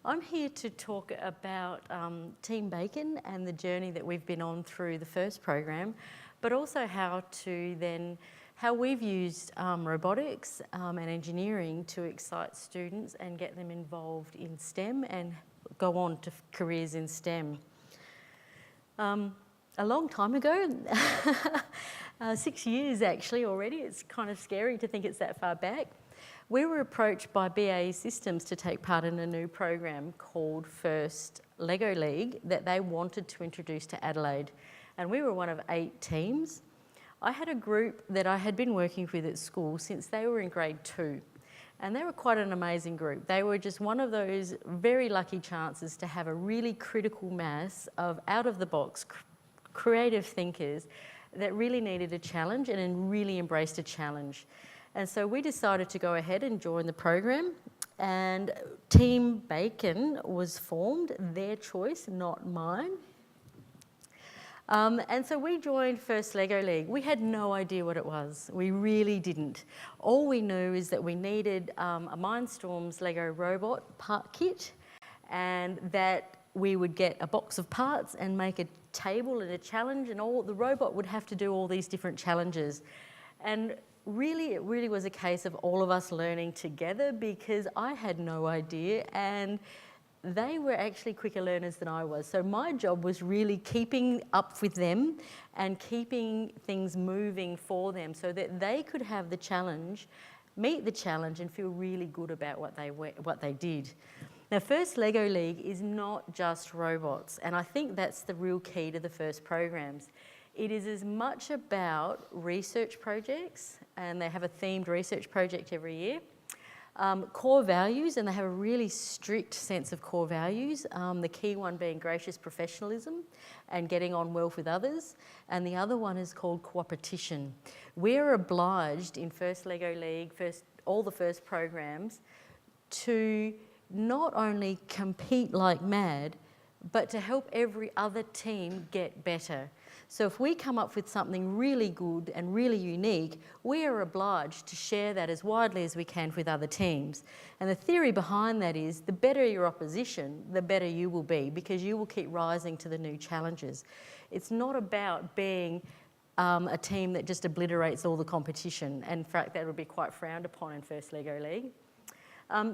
I'm here to talk about Team Bacon and the journey that we've been on through the first program, but also how we've used robotics and engineering to excite students and get them involved in STEM and go on to careers in STEM. A long time ago, 6 years actually already, it's kind of scary to think it's that far back, we were approached by BAE Systems to take part in a new program called First Lego League that they wanted to introduce to Adelaide. And we were one of 8 teams. I had a group that I had been working with at school since they were in grade 2. And they were quite an amazing group. They were just one of those very lucky chances to have a really critical mass of out-of-the-box creative thinkers that really needed a challenge and really embraced a challenge. And so we decided to go ahead and join the program, and Team Bacon was formed, their choice, not mine. And so we joined First Lego League. We had no idea what it was. We really didn't. All we knew is that we needed a Mindstorms Lego robot part kit, and that we would get a box of parts and make a table and a challenge, and the robot would have to do all these different challenges. And really, it really was a case of all of us learning together, because I had no idea and they were actually quicker learners than I was. So my job was really keeping up with them and keeping things moving for them so that they could have the challenge, meet the challenge and feel really good about what they did. Now, First Lego League is not just robots, and I think that's the real key to the first programs. It is as much about research projects, and they have a themed research project every year. Core values, and they have a really strict sense of core values, the key one being gracious professionalism and getting on well with others, and the other one is called cooperation. We're obliged in First Lego League, all the first programs, to not only compete like mad, but to help every other team get better. So if we come up with something really good and really unique, we are obliged to share that as widely as we can with other teams. And the theory behind that is the better your opposition, the better you will be, because you will keep rising to the new challenges. It's not about being a team that just obliterates all the competition. In fact, that would be quite frowned upon in First Lego League.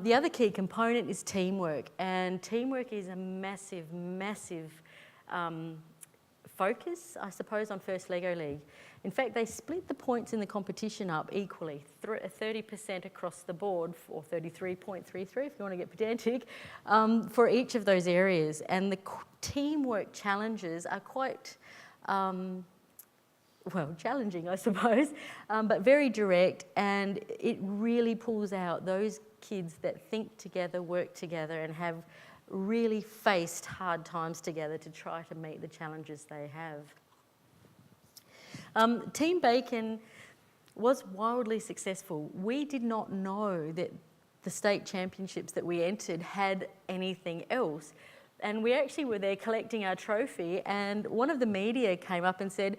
The other key component is teamwork, and teamwork is a massive, massive focus, I suppose, on First Lego League. In fact, they split the points in the competition up equally, 30% across the board, or 33.33 if you want to get pedantic, for each of those areas. And the teamwork challenges are quite, challenging, I suppose, but very direct, and it really pulls out those kids that think together, work together, and have really faced hard times together to try to meet the challenges they have. Team Bacon was wildly successful. We did not know that the state championships that we entered had anything else. And we actually were there collecting our trophy, and one of the media came up and said,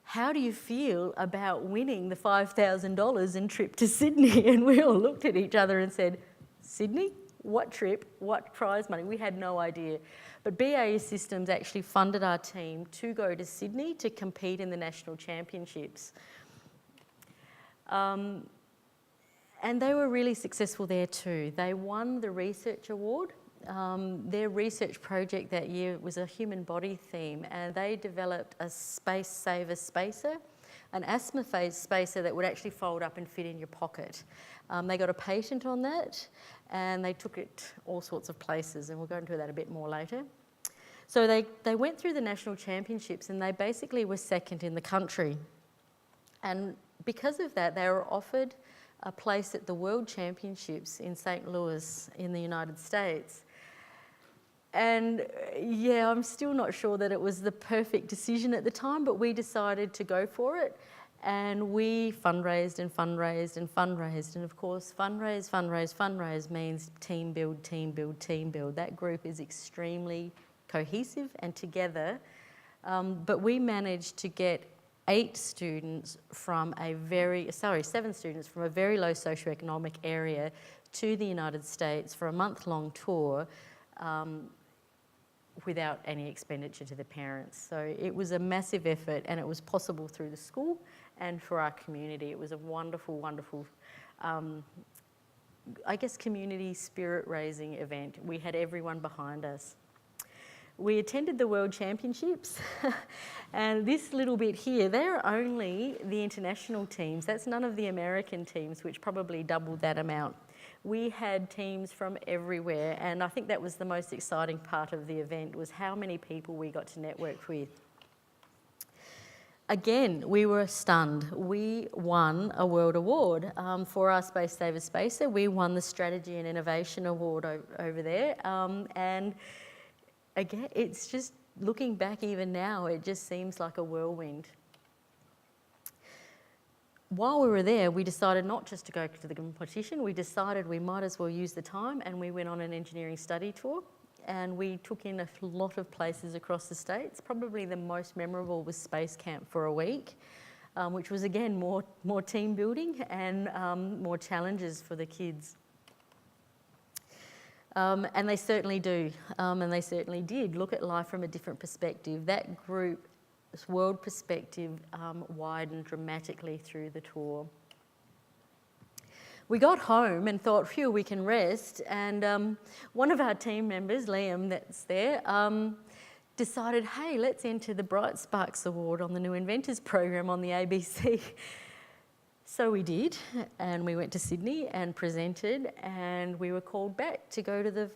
"How do you feel about winning the $5,000 and trip to Sydney?" And we all looked at each other and said, "Sydney? What trip? What prize money?" We had no idea. But BAE Systems actually funded our team to go to Sydney to compete in the national championships. And they were really successful there too. They won the research award. Their research project that year was a human body theme, and they developed a space saver spacer, an asthma phase spacer that would actually fold up and fit in your pocket. They got a patent on that, and they took it all sorts of places, and we'll go into that a bit more later. So they went through the national championships, and they basically were second in the country. And because of that, they were offered a place at the World Championships in St. Louis in the United States. And yeah, I'm still not sure that it was the perfect decision at the time, but we decided to go for it. And we fundraised and fundraised and fundraised. And of course, fundraise means team build, team build, team build. That group is extremely cohesive and together. But we managed to get 7 students from a very low socioeconomic area to the United States for a month-long tour without any expenditure to the parents. So it was a massive effort, and it was possible through the school and for our community. It was a wonderful, wonderful, I guess, community spirit raising event. We had everyone behind us. We attended the World Championships, and this little bit here, they're only the international teams. That's none of the American teams, which probably doubled that amount. We had teams from everywhere, and I think that was the most exciting part of the event, was how many people we got to network with. Again, we were stunned. We won a world award for our Space Saver Spacer. We won the Strategy and Innovation Award over there, and again, it's just, looking back even now, it just seems like a whirlwind. While we were there, we decided not just to go to the competition, we decided we might as well use the time, and we went on an engineering study tour, and we took in a lot of places across the States. Probably the most memorable was Space Camp for a week, which was again more team building and more challenges for the kids. And they certainly do, and they certainly did look at life from a different perspective. That group's world perspective widened dramatically through the tour. We got home and thought, phew, we can rest, and one of our team members, Liam, that's there, decided, hey, let's enter the Bright Sparks Award on the New Inventors program on the ABC. So we did, and we went to Sydney and presented, and we were called back to go to the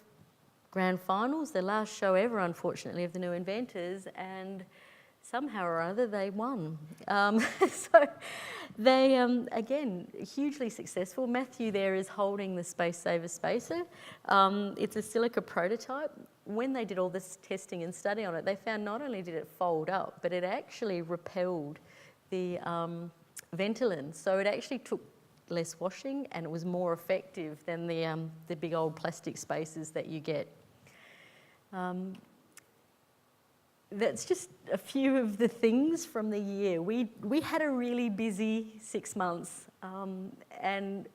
grand finals, the last show ever, unfortunately, of the New Inventors, and somehow or other they won. So they, again, hugely successful. Matthew there is holding the Space Saver Spacer. It's a silica prototype. When they did all this testing and study on it, they found not only did it fold up, but it actually repelled the Ventolin, so it actually took less washing, and it was more effective than the big old plastic spacers that you get. That's just a few of the things from the year. We had a really busy 6 months and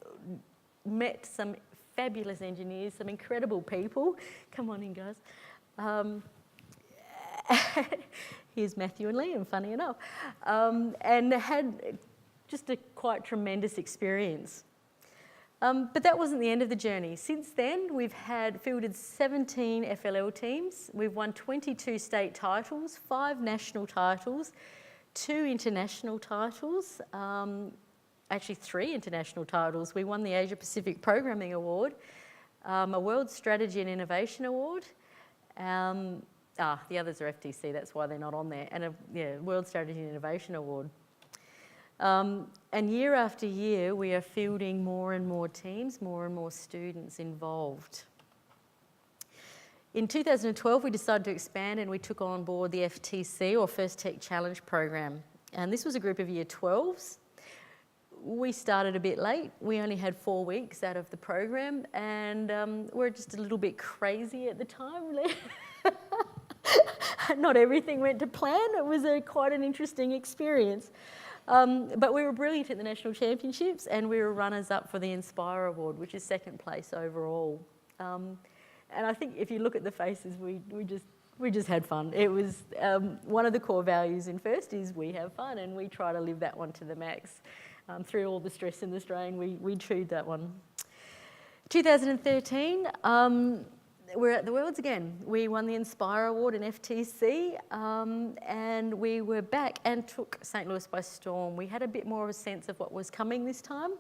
met some fabulous engineers, some incredible people. Come on in, guys. Here's Matthew and Liam, funny enough, and had just a quite tremendous experience. But that wasn't the end of the journey. Since then, we've fielded 17 FLL teams. We've won 22 state titles, 5 national titles, 2 international titles, actually 3 international titles. We won the Asia Pacific Programming Award, a World Strategy and Innovation Award. The others are FTC, that's why they're not on there, and a World Strategy and Innovation Award. And year after year, we are fielding more and more teams, more and more students involved. In 2012, we decided to expand, and we took on board the FTC, or First Tech Challenge program. And this was a group of year 12s. We started a bit late. We only had 4 weeks out of the program, and we're just a little bit crazy at the time. Not everything went to plan. It was quite an interesting experience. But we were brilliant at the National Championships, and we were runners-up for the Inspire Award, which is 2nd place overall. And I think if you look at the faces, we just had fun. It was one of the core values in First is we have fun, and we try to live that one to the max. Through all the stress and the strain, we chewed that one. 2013, we're at the Worlds again. We won the Inspire Award in FTC, and we were back and took St. Louis by storm. We had a bit more of a sense of what was coming this time.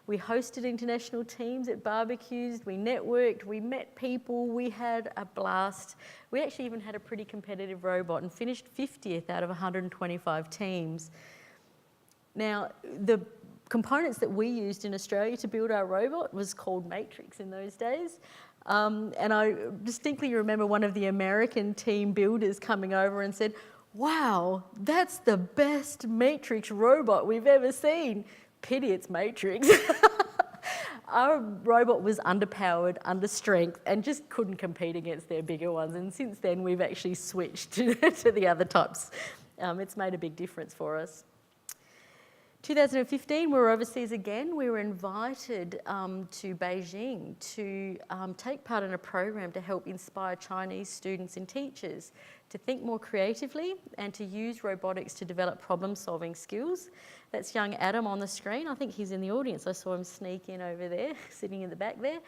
We hosted international teams at barbecues, we networked, we met people, we had a blast. We actually even had a pretty competitive robot and finished 50th out of 125 teams. Now, the components that we used in Australia to build our robot was called Matrix in those days. And I distinctly remember one of the American team builders coming over and said, wow, that's the best Matrix robot we've ever seen. Pity it's Matrix. Our robot was underpowered, under strength, and just couldn't compete against their bigger ones. And since then, we've actually switched to the other types. It's made a big difference for us. 2015, we were overseas again. We were invited to Beijing to take part in a program to help inspire Chinese students and teachers to think more creatively and to use robotics to develop problem-solving skills. That's young Adam on the screen. I think he's in the audience. I saw him sneak in over there, sitting in the back there.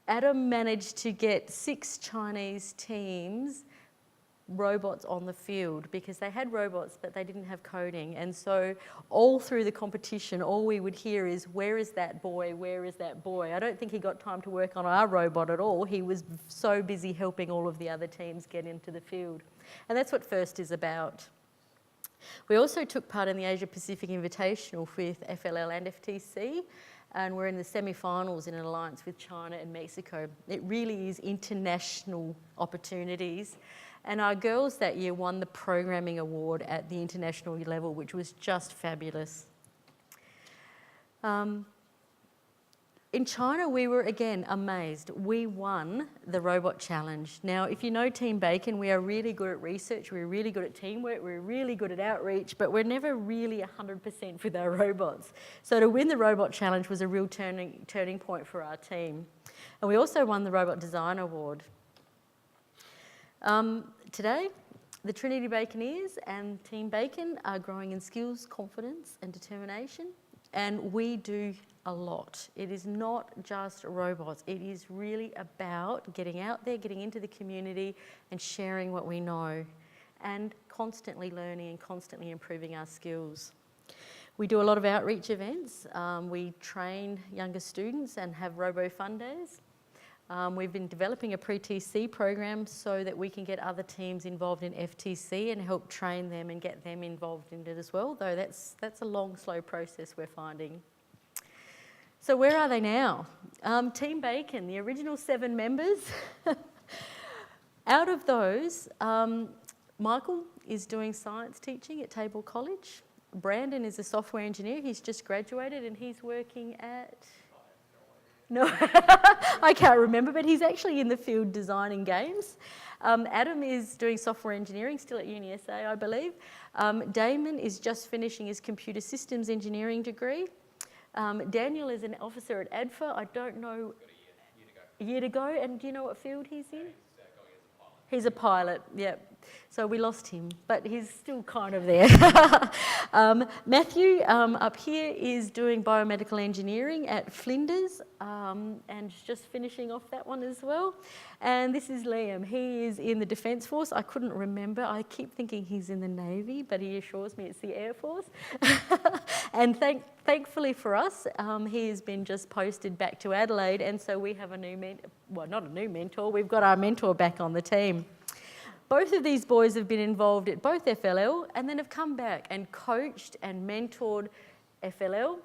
Adam managed to get 6 Chinese teams robots on the field because they had robots but they didn't have coding, and so all through the competition all we would hear is, where is that boy, where is that boy? I don't think he got time to work on our robot at all. He was so busy helping all of the other teams get into the field, and that's what FIRST is about. We also took part in the Asia Pacific Invitational with FLL and FTC, and we're in the semi-finals in an alliance with China and Mexico. It really is international opportunities. And our girls that year won the programming award at the international level, which was just fabulous. In China, we were again amazed. We won the robot challenge. Now, if you know Team Bacon, we are really good at research, we're really good at teamwork, we're really good at outreach, but we're never really 100% with our robots. So to win the robot challenge was a real turning point for our team. And we also won the Robot Design Award. Today, the Trinity Baconeers and Team Bacon are growing in skills, confidence and determination, and we do a lot. It is not just robots, it is really about getting out there, getting into the community and sharing what we know and constantly learning and constantly improving our skills. We do a lot of outreach events. We train younger students and have Robo Fun Days. We've been developing a pre-TC program so that we can get other teams involved in FTC and help train them and get them involved in it as well, though that's a long, slow process we're finding. So where are they now? Team Bacon, the original 7 members. Out of those, Michael is doing science teaching at Table College. Brandon is a software engineer. He's just graduated and he's working at... No, I can't remember, but he's actually in the field designing games. Adam is doing software engineering, still at UniSA, I believe. Damon is just finishing his computer systems engineering degree. Daniel is an officer at ADFA. I don't know... A year to go. And do you know what field he's in? He's a pilot, yeah. So we lost him, but he's still kind of there. Matthew up here is doing biomedical engineering at Flinders and just finishing off that one as well. And this is Liam. He is in the Defence Force. I couldn't remember. I keep thinking he's in the Navy, but he assures me it's the Air Force. And thankfully for us, he has been just posted back to Adelaide, and so we have a new mentor. Well, not a new mentor. We've got our mentor back on the team. Both of these boys have been involved at both FLL and then have come back and coached and mentored FLL,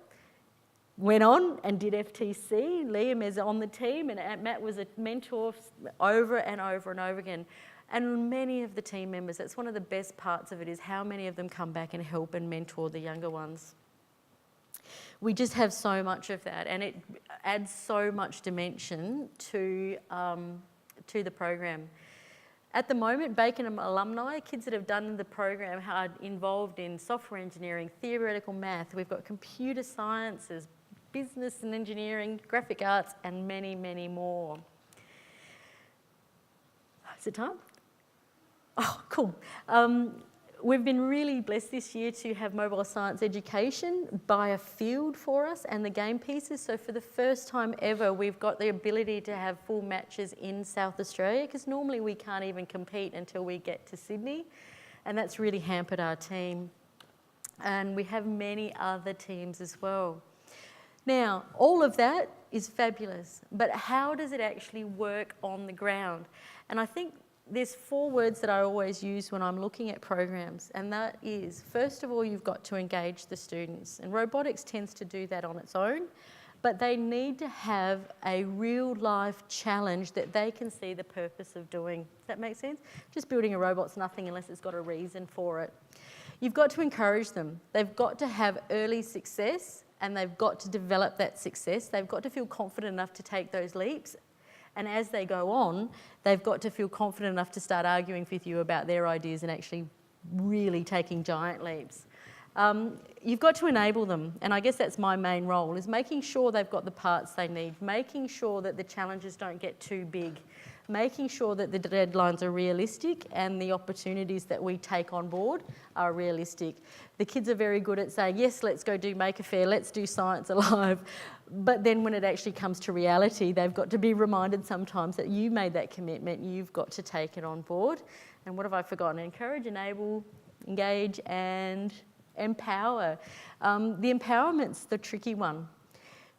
went on and did FTC. Liam is on the team and Matt was a mentor over and over and over again. And many of the team members, that's one of the best parts of it, is how many of them come back and help and mentor the younger ones. We just have so much of that, and it adds so much dimension to the program. At the moment, Bacon alumni, kids that have done the program, are involved in software engineering, theoretical math. We've got computer sciences, business and engineering, graphic arts, and many, many more. Is it time? Oh, cool. We've been really blessed this year to have mobile science education buy a field for us and the game pieces. So for the first time ever, we've got the ability to have full matches in South Australia, because normally we can't even compete until we get to Sydney. And that's really hampered our team. And we have many other teams as well. Now, all of that is fabulous, but how does it actually work on the ground? And I think there's 4 words that I always use when I'm looking at programs, and that is, first of all, you've got to engage the students. And robotics tends to do that on its own, but they need to have a real life challenge that they can see the purpose of doing. Does that make sense? Just building a robot's nothing unless it's got a reason for it. You've got to encourage them. They've got to have early success, and they've got to develop that success. They've got to feel confident enough to take those leaps. And as they go on, they've got to feel confident enough to start arguing with you about their ideas and actually really taking giant leaps. You've got to enable them, and I guess that's my main role, is making sure they've got the parts they need, making sure that the challenges don't get too big, making sure that the deadlines are realistic and the opportunities that we take on board are realistic. The kids are very good at saying, yes, let's go do Maker Faire, let's do Science Alive, but then when it actually comes to reality, they've got to be reminded sometimes that you made that commitment, you've got to take it on board. And what have I forgotten? Encourage, enable, engage and empower. The empowerment's the tricky one.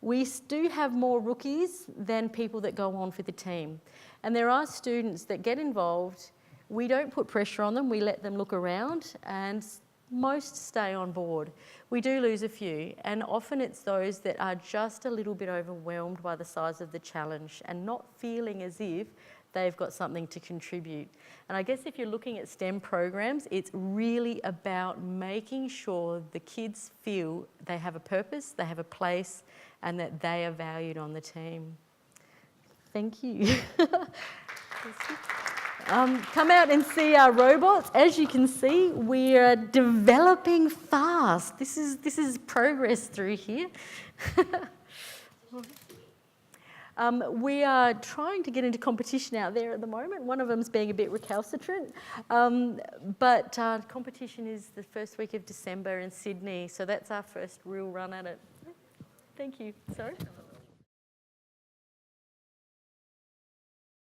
We do have more rookies than people that go on for the team. And there are students that get involved. We don't put pressure on them. We let them look around and most stay on board. We do lose a few, and often it's those that are just a little bit overwhelmed by the size of the challenge and not feeling as if they've got something to contribute. And I guess if you're looking at STEM programs, it's really about making sure the kids feel they have a purpose, they have a place, and that they are valued on the team. Thank you. Come out and see our robots. As you can see, we are developing fast. This is progress through here. We are trying to get into competition out there at the moment. One of them's being a bit recalcitrant, but competition is the first week of December in Sydney, so that's our first real run at it. Thank you. Sorry?